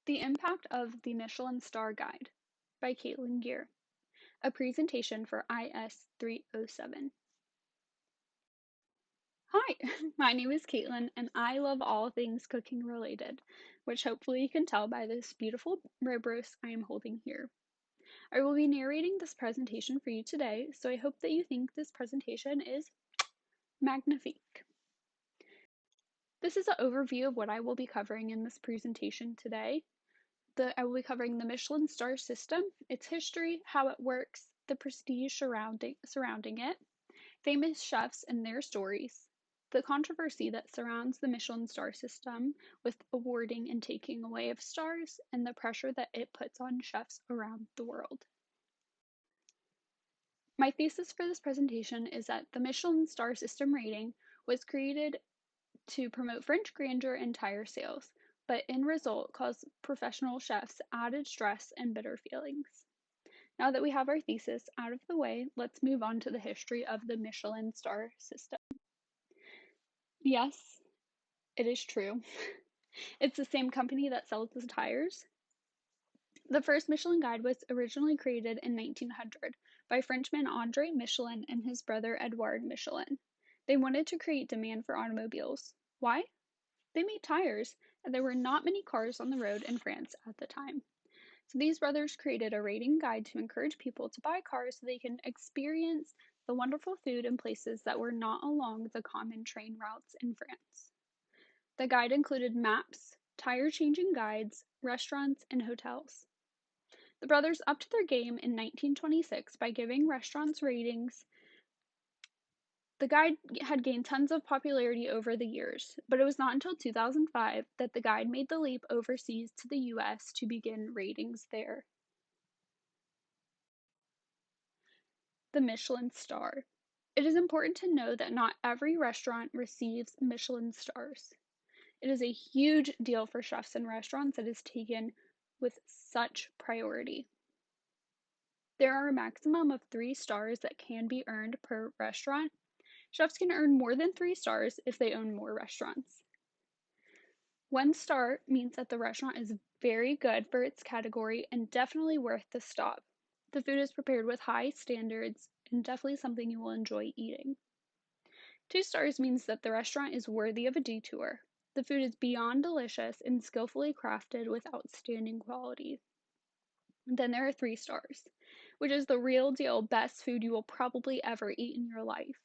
The Impact of the Michelin Star Guide by Caitlin Gear, a presentation for IS 307. Hi, my name is Caitlin, and I love all things cooking related, which hopefully you can tell by this beautiful rib roast I am holding here. I will be narrating this presentation for you today, so I hope that you think this presentation is magnifique. This is an overview of what I will be covering in this presentation today. I will be covering the Michelin Star system, its history, how it works, the prestige surrounding it, famous chefs and their stories, the controversy that surrounds the Michelin Star system with awarding and taking away of stars, and the pressure that it puts on chefs around the world. My thesis for this presentation is that the Michelin Star system rating was created to promote French grandeur and tire sales, but in result caused professional chefs added stress and bitter feelings. Now that we have our thesis out of the way, let's move on to the history of the Michelin Star system. Yes, it is true. It's the same company that sells the tires. The first Michelin guide was originally created in 1900 by Frenchman André Michelin and his brother Edouard Michelin. They wanted to create demand for automobiles. Why? They made tires, and there were not many cars on the road in France at the time. So these brothers created a rating guide to encourage people to buy cars so they can experience the wonderful food in places that were not along the common train routes in France. The guide included maps, tire changing guides, restaurants, and hotels. The brothers upped their game in 1926 by giving restaurants ratings. The guide had gained tons of popularity over the years, but it was not until 2005 that the guide made the leap overseas to the US to begin ratings there. The Michelin Star. It is important to know that not every restaurant receives Michelin stars. It is a huge deal for chefs and restaurants that is taken with such priority. There are a maximum of 3 stars that can be earned per restaurant. Chefs can earn more than 3 stars if they own more restaurants. 1 star means that the restaurant is very good for its category and definitely worth the stop. The food is prepared with high standards and definitely something you will enjoy eating. 2 stars means that the restaurant is worthy of a detour. The food is beyond delicious and skillfully crafted with outstanding quality. Then there are 3 stars, which is the real deal best food you will probably ever eat in your life.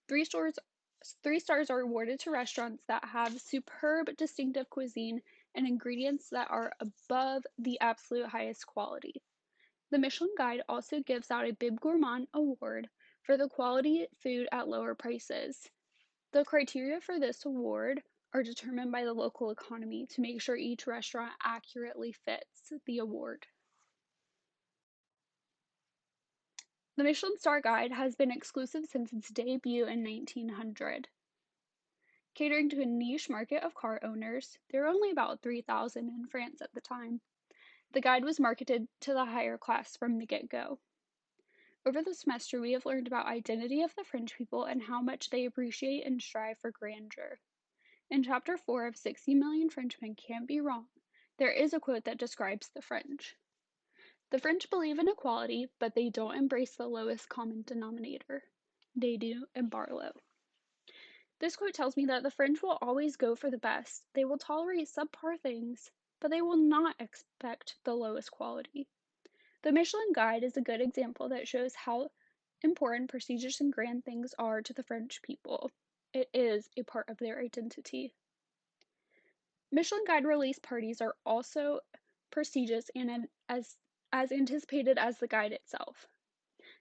3 stars are awarded to restaurants that have superb distinctive cuisine and ingredients that are above the absolute highest quality. The Michelin Guide also gives out a Bib Gourmand award for the quality food at lower prices. The criteria for this award are determined by the local economy to make sure each restaurant accurately fits the award. The Michelin Star Guide has been exclusive since its debut in 1900. Catering to a niche market of car owners, there were only about 3,000 in France at the time. The guide was marketed to the higher class from the get-go. Over the semester, we have learned about identity of the French people and how much they appreciate and strive for grandeur. In Chapter 4 of 60 Million Frenchmen Can't Be Wrong, there is a quote that describes the French. The French believe in equality, but they don't embrace the lowest common denominator. They do in Barlow. This quote tells me that the French will always go for the best. They will tolerate subpar things, but they will not expect the lowest quality. The Michelin Guide is a good example that shows how important prestigious and grand things are to the French people. It is a part of their identity. Michelin Guide release parties are also prestigious and as anticipated as the guide itself.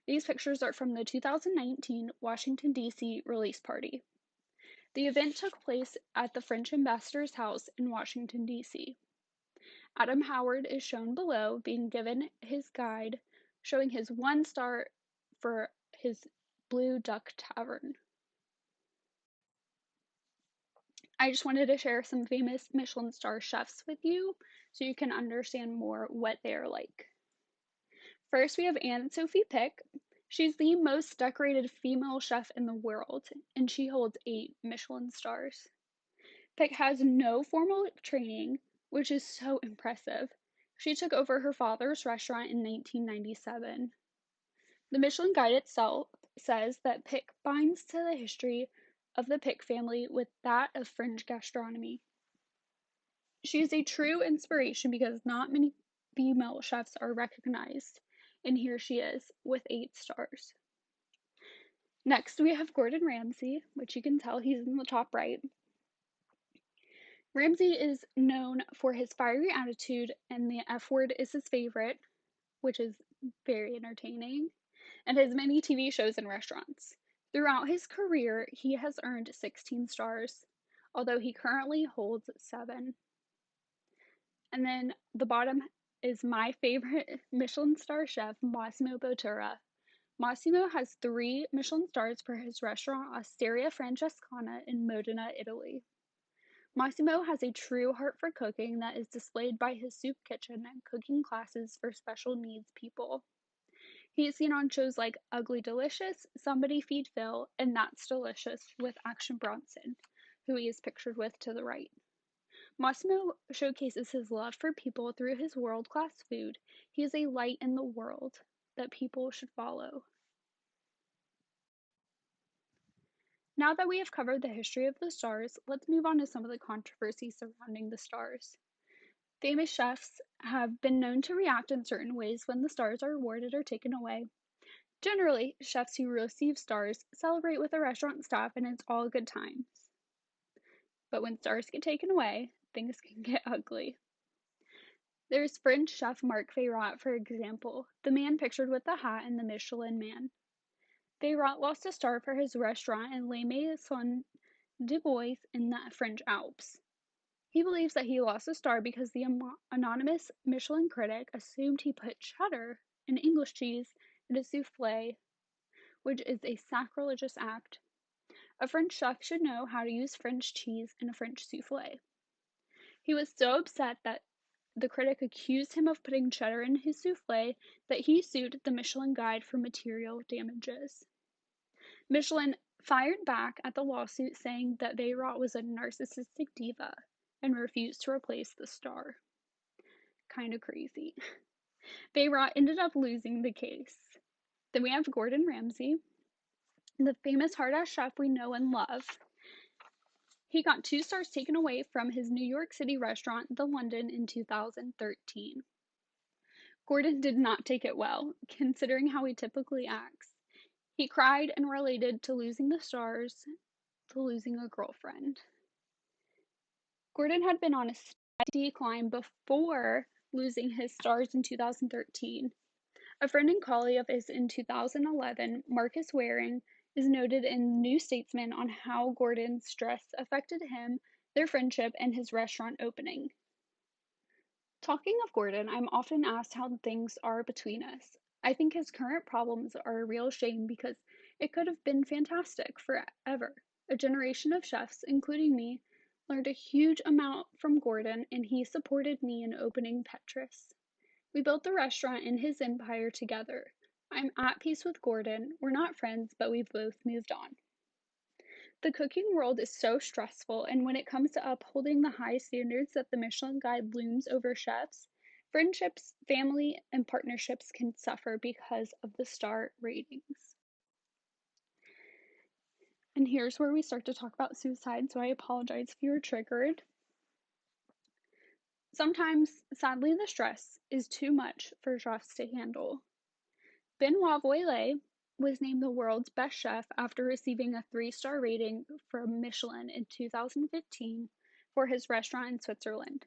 These pictures are from the 2019 Washington, D.C. release party. The event took place at the French ambassador's house in Washington, D.C. Adam Howard is shown below, being given his guide, showing his 1 star for his Blue Duck Tavern. I just wanted to share some famous Michelin star chefs with you so you can understand more what they're like. First, we have Anne-Sophie Pic. She's the most decorated female chef in the world, and she holds 8 Michelin stars. Pic has no formal training, which is so impressive. She took over her father's restaurant in 1997. The Michelin Guide itself says that Pick binds to the history of the Pick family with that of French gastronomy. She is a true inspiration because not many female chefs are recognized, and here she is with 8 stars. Next, we have Gordon Ramsay, which you can tell he's in the top right. Ramsay is known for his fiery attitude, and the F word is his favorite, which is very entertaining, and his many TV shows and restaurants. Throughout his career, he has earned 16 stars, although he currently holds 7. And then the bottom is my favorite Michelin star chef, Massimo Bottura. Massimo has 3 Michelin stars for his restaurant Osteria Francescana in Modena, Italy. Massimo has a true heart for cooking that is displayed by his soup kitchen and cooking classes for special needs people. He is seen on shows like Ugly Delicious, Somebody Feed Phil, and That's Delicious with Action Bronson, who he is pictured with to the right. Massimo showcases his love for people through his world-class food. He is a light in the world that people should follow. Now that we have covered the history of the stars, let's move on to some of the controversy surrounding the stars. Famous chefs have been known to react in certain ways when the stars are awarded or taken away. Generally, chefs who receive stars celebrate with the restaurant staff and it's all good times. But when stars get taken away, things can get ugly. There's French chef Marc Feyrat, for example, the man pictured with the hat in the Michelin Man. Feyrat lost a star for his restaurant in Les Maisons du Bois in the French Alps. He believes that he lost a star because the anonymous Michelin critic assumed he put cheddar, an English cheese, in a souffle, which is a sacrilegious act. A French chef should know how to use French cheese in a French souffle. He was so upset that the critic accused him of putting cheddar in his souffle that he sued the Michelin Guide for material damages. Michelin fired back at the lawsuit, saying that Feyrat was a narcissistic diva and refused to replace the star. Kind of crazy. Feyrat ended up losing the case. Then we have Gordon Ramsay, the famous hard-ass chef we know and love. He got 2 stars taken away from his New York City restaurant, The London, in 2013. Gordon did not take it well, considering how he typically acts. He cried and related to losing the stars to losing a girlfriend. Gordon had been on a steady decline before losing his stars in 2013. A friend and colleague of his in 2011, Marcus Waring, is noted in New Statesman on how Gordon's stress affected him, their friendship, and his restaurant opening. Talking of Gordon, I'm often asked how things are between us. I think his current problems are a real shame because it could have been fantastic forever. A generation of chefs, including me, learned a huge amount from Gordon, and he supported me in opening Petrus. We built the restaurant in his empire together. I'm at peace with Gordon. We're not friends, but we've both moved on. The cooking world is so stressful, and when it comes to upholding the high standards that the Michelin Guide looms over chefs, friendships, family, and partnerships can suffer because of the star ratings. And here's where we start to talk about suicide, so I apologize if you're triggered. Sometimes, sadly, the stress is too much for chefs to handle. Benoit Voilet was named the world's best chef after receiving a 3-star rating from Michelin in 2015 for his restaurant in Switzerland.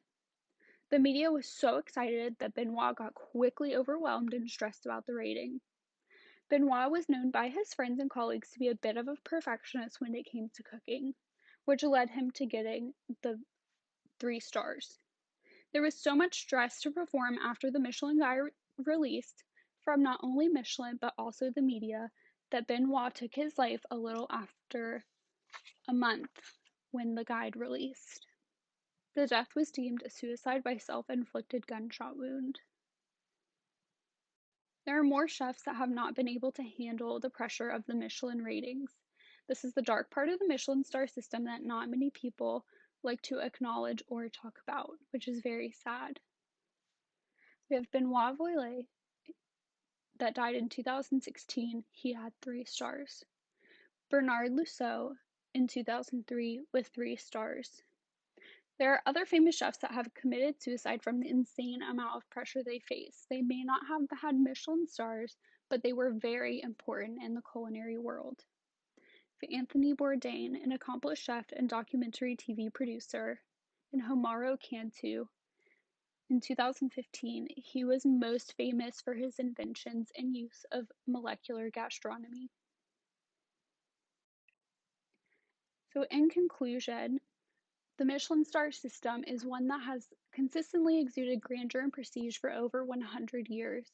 The media was so excited that Benoit got quickly overwhelmed and stressed about the rating. Benoit was known by his friends and colleagues to be a bit of a perfectionist when it came to cooking, which led him to getting the 3 stars. There was so much stress to perform after the Michelin Guide released from not only Michelin but also the media that Benoit took his life a little after a month when the guide released. The death was deemed a suicide by self-inflicted gunshot wound. There are more chefs that have not been able to handle the pressure of the Michelin ratings. This is the dark part of the Michelin star system that not many people like to acknowledge or talk about, which is very sad. We have Benoit Voilet, that died in 2016. He had 3 stars. Bernard Lusso in 2003 with 3 stars. There are other famous chefs that have committed suicide from the insane amount of pressure they face. They may not have had Michelin stars, but they were very important in the culinary world. Anthony Bourdain, an accomplished chef and documentary TV producer, and Homaro Cantu. In 2015, he was most famous for his inventions and use of molecular gastronomy. So, in conclusion, the Michelin star system is one that has consistently exuded grandeur and prestige for over 100 years.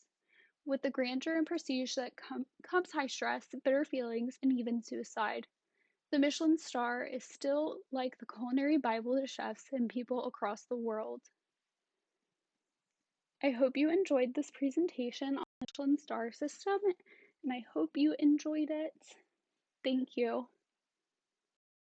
With the grandeur and prestige that comes high stress, bitter feelings, and even suicide. The Michelin star is still like the culinary Bible to chefs and people across the world. I hope you enjoyed this presentation on the Michelin star system, and I hope you enjoyed it. Thank you.